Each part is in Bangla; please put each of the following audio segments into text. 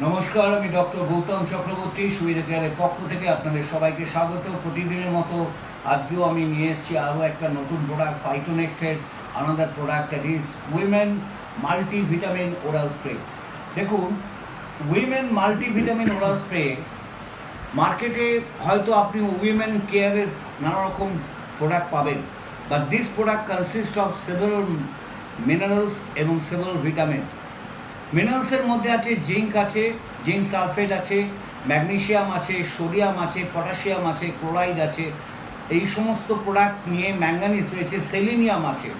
নমস্কার, আমি ডক্টর গৌতম চক্রবর্তী সুবিধা কেয়ারের পক্ষ থেকে আপনাদের সবাইকে স্বাগত। প্রতিদিনের মতো আজকেও আমি নিয়ে এসেছি আরও একটা নতুন প্রোডাক্ট, ফাইটোনেক্সটের another product, that is women multivitamin oral spray. দেখুন, উইমেন মাল্টিভিটামিন ওরাল স্প্রে মার্কেটে হয়তো আপনি উইমেন কেয়ারের নানা রকম প্রোডাক্ট পাবেন, but this product consist of several minerals এবং সেভারাল ভিটামিনস। মিনারেলসের মধ্যে আছে জিঙ্ক সালফেট আছে, ম্যাগনেসিয়াম আছে, সোডিয়াম আছে, পটাশিয়াম আছে, ক্লোরাইড আছে। এই সমস্ত প্রোডাক্ট নিয়ে ম্যাঙ্গানিজ রয়েছে, সেলিনিয়াম আছে।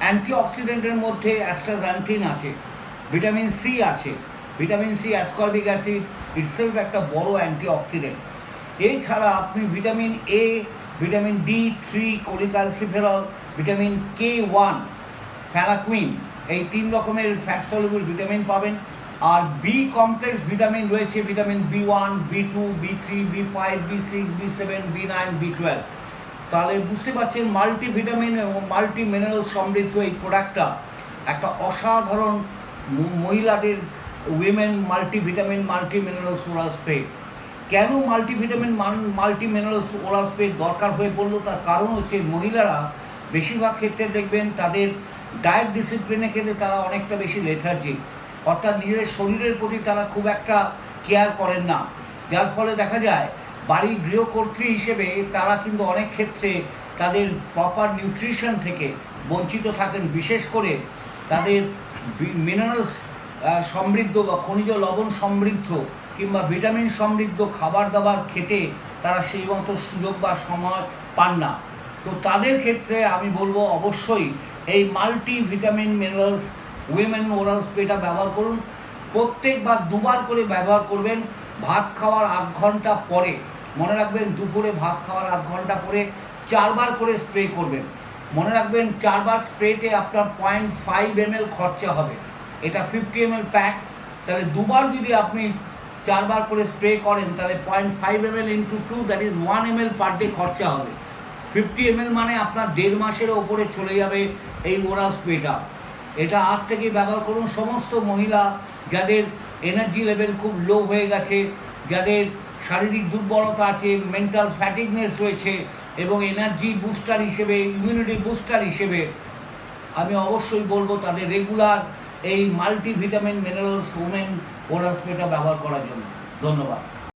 অ্যান্টিঅক্সিডেন্টের মধ্যে অ্যাস্ট্রাজেন্থিন আছে, ভিটামিন সি আছে। Vitamin C, ascorbic acid itself একটা বড় অ্যান্টিঅক্সিডেন্ট। এছাড়া আপনি vitamin A, vitamin D three, cholecalciferol, vitamin K1, ফ্যালাকুইন, এই 3 রকমের ফ্যাট সলিউবল ভিটামিন পাবেন। আর বি কমপ্লেক্স ভিটামিন রয়েছে, vitamin B1, B2, B3, B5, B6, B7, B9, B12। তাহলে বুঝতে পারছেন মাল্টিভিটামিন এবং মাল্টি মিনারেল সমৃদ্ধ এই প্রোডাক্টটা একটা অসাধারণ মহিলাদের women multivitamin multi minerals oral spray. কেন multivitamin multi minerals oral spray দরকার হয়ে পড়লো, তার কারণ হচ্ছে মহিলারা বেশিরভাগ ক্ষেত্রে দেখবেন তাদের ডায়েট ডিসিপ্লিনে ক্ষেত্রে তারা অনেকটা বেশি লেথার্জি, অর্থাৎ নিজেদের শরীরের প্রতি তারা খুব একটা কেয়ার করেন না। যার ফলে দেখা যায় বাড়ির গৃহকর্ত্রী হিসেবে তারা কিন্তু অনেক ক্ষেত্রে তাদের প্রপার নিউট্রিশন থেকে বঞ্চিত থাকেন। বিশেষ করে তাদের মিনারেলস সমৃদ্ধ বা খনিজ লবণ সমৃদ্ধ কিংবা ভিটামিন সমৃদ্ধ খাবার দাবার খেতে তারা সেই মতো সুযোগ বা সময় পান না। তো তাদের ক্ষেত্রে আমি বলবো অবশ্যই এই multi vitamin minerals women oral স্প্রেটা ব্যবহার করুন। প্রত্যেকবার 2বার করে ব্যবহার করবেন। ভাত খাওয়ার 8 ঘন্টা পরে, মনে রাখবেন দুপুরে ভাত খাওয়ার 8 ঘন্টা পরে 4বার করে স্প্রে করবেন। মনে রাখবেন 4বার স্প্রেতে আপনার 0.5 ml খরচা হবে। এটা 50 ml প্যাক, তাহলে 2বার যদি আপনি 4বার করে স্প্রে করেন তাহলে 0.5 ml into 2, that is 1 ml per day খরচা হবে। 50 ml মানে আপনার 1.5 মাসের ওপরে চলে যাবে এই ওরাল স্প্রেটা। এটা আজ থেকে ব্যবহার করুন। সমস্ত মহিলা যাদের এনার্জি লেভেল খুব লো হয়ে গেছে, যাদের শারীরিক দুর্বলতা আছে, মেন্টাল ফ্যাটিগনেস রয়েছে এবং এনার্জি বুস্টার হিসেবে, ইমিউনিটি বুস্টার হিসেবে আমি অবশ্যই বলবো তাদের রেগুলার এই মাল্টিভিটামিন মিনারেলস উইমেন ওরাল স্প্রেটা ব্যবহার করার জন্য। ধন্যবাদ।